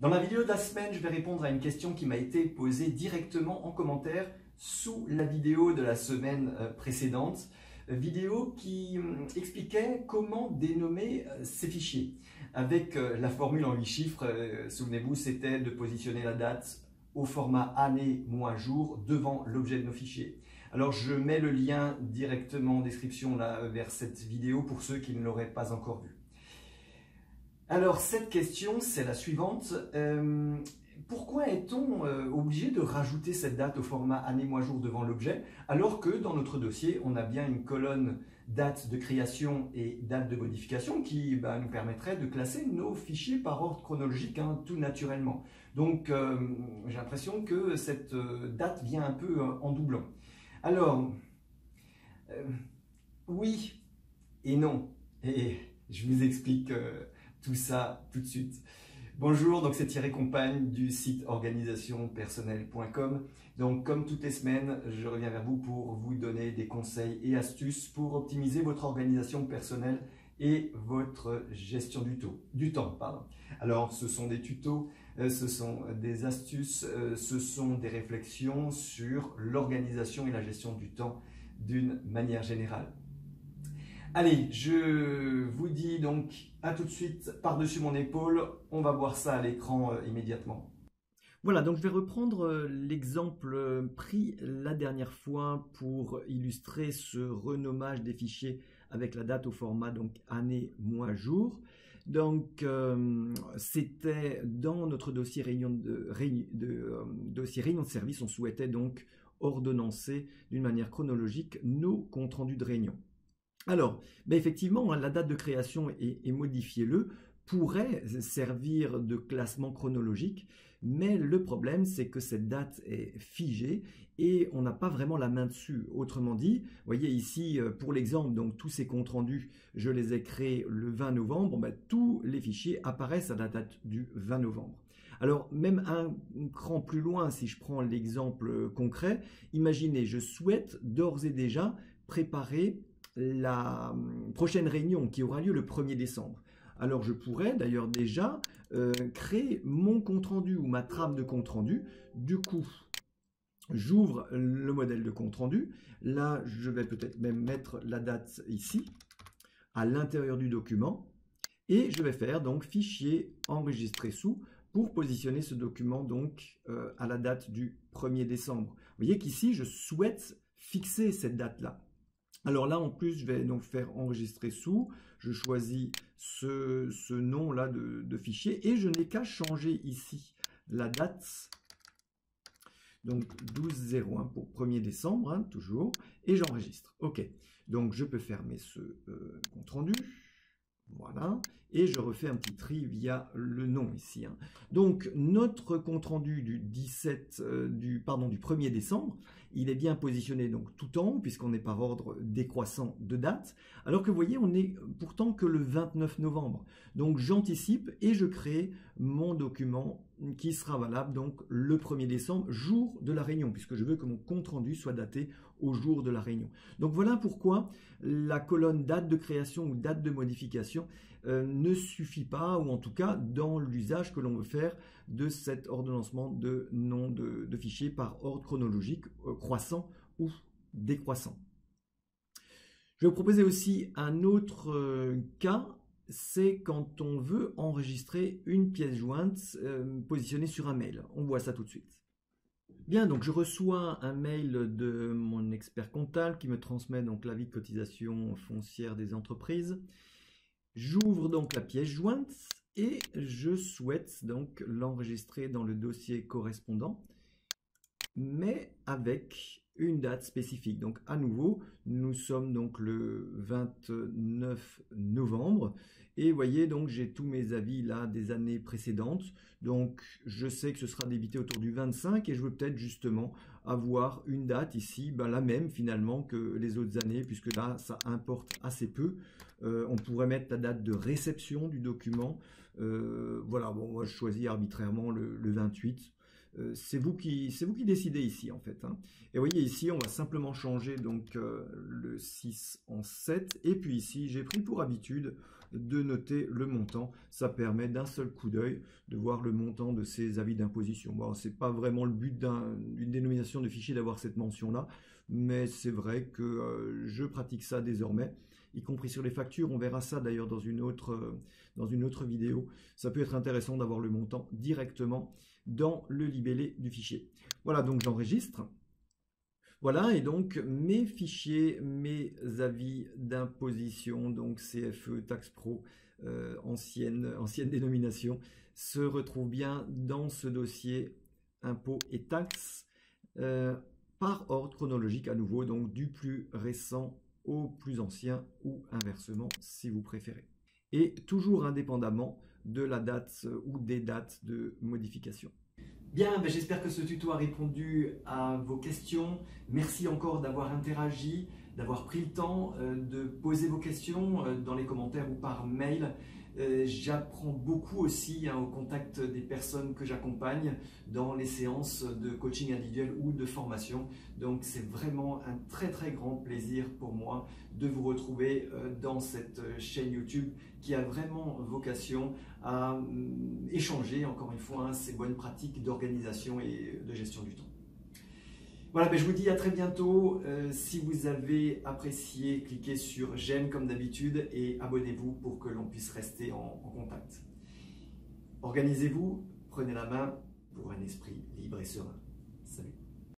Dans la vidéo de la semaine, je vais répondre à une question qui m'a été posée directement en commentaire sous la vidéo de la semaine précédente. Vidéo qui expliquait comment dénommer ces fichiers. Avec la formule en 8 chiffres, souvenez-vous, c'était de positionner la date au format année, mois, jour devant l'objet de nos fichiers. Alors je mets le lien directement en description là, vers cette vidéo pour ceux qui ne l'auraient pas encore vue. Alors cette question, c'est la suivante. Pourquoi est-on obligé de rajouter cette date au format année, mois, jour devant l'objet, alors que dans notre dossier, on a bien une colonne date de création et date de modification qui nous permettrait de classer nos fichiers par ordre chronologique, tout naturellement. Donc j'ai l'impression que cette date vient un peu en doublant. Alors, oui et non. Et je vous explique tout ça tout de suite. Bonjour, donc c'est Thierry Compagne du site organisationpersonnelle.com. Donc comme toutes les semaines, je reviens vers vous pour vous donner des conseils et astuces pour optimiser votre organisation personnelle et votre gestion du temps. Alors ce sont des tutos, ce sont des astuces, ce sont des réflexions sur l'organisation et la gestion du temps d'une manière générale. Allez, je vous dis donc à tout de suite par-dessus mon épaule. On va voir ça à l'écran immédiatement. Voilà, donc je vais reprendre l'exemple pris la dernière fois pour illustrer ce renommage des fichiers avec la date au format donc année, mois, jour. Donc c'était dans notre dossier réunion de service, on souhaitait donc ordonnancer d'une manière chronologique nos comptes rendus de réunion. Alors, effectivement, la date de création et modifiez-le pourrait servir de classement chronologique, mais le problème, c'est que cette date est figée et on n'a pas vraiment la main dessus. Autrement dit, vous voyez ici, pour l'exemple, donc tous ces comptes rendus, je les ai créés le 20 novembre, tous les fichiers apparaissent à la date du 20 novembre. Alors, même un cran plus loin, si je prends l'exemple concret, imaginez, je souhaite d'ores et déjà préparer la prochaine réunion qui aura lieu le 1er décembre. Alors je pourrais d'ailleurs déjà créer mon compte-rendu ou ma trame de compte-rendu. Du coup, j'ouvre le modèle de compte-rendu. Là, je vais peut-être même mettre la date ici, à l'intérieur du document. Et je vais faire donc fichier enregistré sous pour positionner ce document donc à la date du 1er décembre. Vous voyez qu'ici, je souhaite fixer cette date-là. Alors là, en plus, je vais donc faire enregistrer sous. Je choisis ce nom-là de fichier et je n'ai qu'à changer ici la date. Donc 12-01 pour 1er décembre, toujours. Et j'enregistre. OK. Donc je peux fermer ce compte rendu. Voilà, et je refais un petit tri via le nom ici. Donc notre compte rendu du 1er décembre, il est bien positionné donc tout en haut puisqu'on est par ordre décroissant de date, alors que vous voyez on est pourtant que le 29 novembre. Donc j'anticipe et je crée mon document qui sera valable donc le 1er décembre, jour de la réunion, puisque je veux que mon compte rendu soit daté au jour de la réunion. Donc voilà pourquoi la colonne date de création ou date de modification ne suffit pas, ou en tout cas dans l'usage que l'on veut faire de cet ordonnancement de nom de fichier par ordre chronologique croissant ou décroissant. Je vais vous proposer aussi un autre cas, c'est quand on veut enregistrer une pièce jointe positionnée sur un mail. On voit ça tout de suite. Bien, donc je reçois un mail de mon expert comptable qui me transmet donc l'avis de cotisation foncière des entreprises. J'ouvre donc la pièce jointe et je souhaite donc l'enregistrer dans le dossier correspondant, mais avec une date spécifique. Donc à nouveau, nous sommes donc le 29 novembre et vous voyez donc j'ai tous mes avis là des années précédentes. Donc je sais que ce sera débité autour du 25 et je veux peut-être justement avoir une date ici, la même finalement que les autres années puisque là ça importe assez peu. On pourrait mettre la date de réception du document. Voilà, bon moi je choisis arbitrairement le 28. C'est vous qui décidez ici en fait. Et vous voyez ici, on va simplement changer donc le 6 en 7. Et puis ici, j'ai pris pour habitude de noter le montant. Ça permet d'un seul coup d'œil de voir le montant de ces avis d'imposition. Bon, ce n'est pas vraiment le but d'une dénomination de fichier d'avoir cette mention-là, mais c'est vrai que je pratique ça désormais, y compris sur les factures. On verra ça d'ailleurs dans une autre vidéo. Ça peut être intéressant d'avoir le montant directement dans le libellé du fichier. Voilà, donc j'enregistre. Voilà, et donc mes fichiers, mes avis d'imposition, donc CFE, Tax Pro, ancienne dénomination, se retrouvent bien dans ce dossier impôts et taxes, par ordre chronologique à nouveau, donc du plus récent au plus ancien ou inversement si vous préférez. Et toujours indépendamment de la date ou des dates de modification. Bien, j'espère que ce tuto a répondu à vos questions. Merci encore d'avoir interagi, d'avoir pris le temps de poser vos questions dans les commentaires ou par mail. J'apprends beaucoup aussi au contact des personnes que j'accompagne dans les séances de coaching individuel ou de formation. Donc c'est vraiment un très très grand plaisir pour moi de vous retrouver dans cette chaîne YouTube qui a vraiment vocation à échanger encore une fois ces bonnes pratiques d'organisation et de gestion du temps. Voilà, je vous dis à très bientôt. Si vous avez apprécié, cliquez sur j'aime comme d'habitude et abonnez-vous pour que l'on puisse rester en contact. Organisez-vous, prenez la main pour un esprit libre et serein. Salut.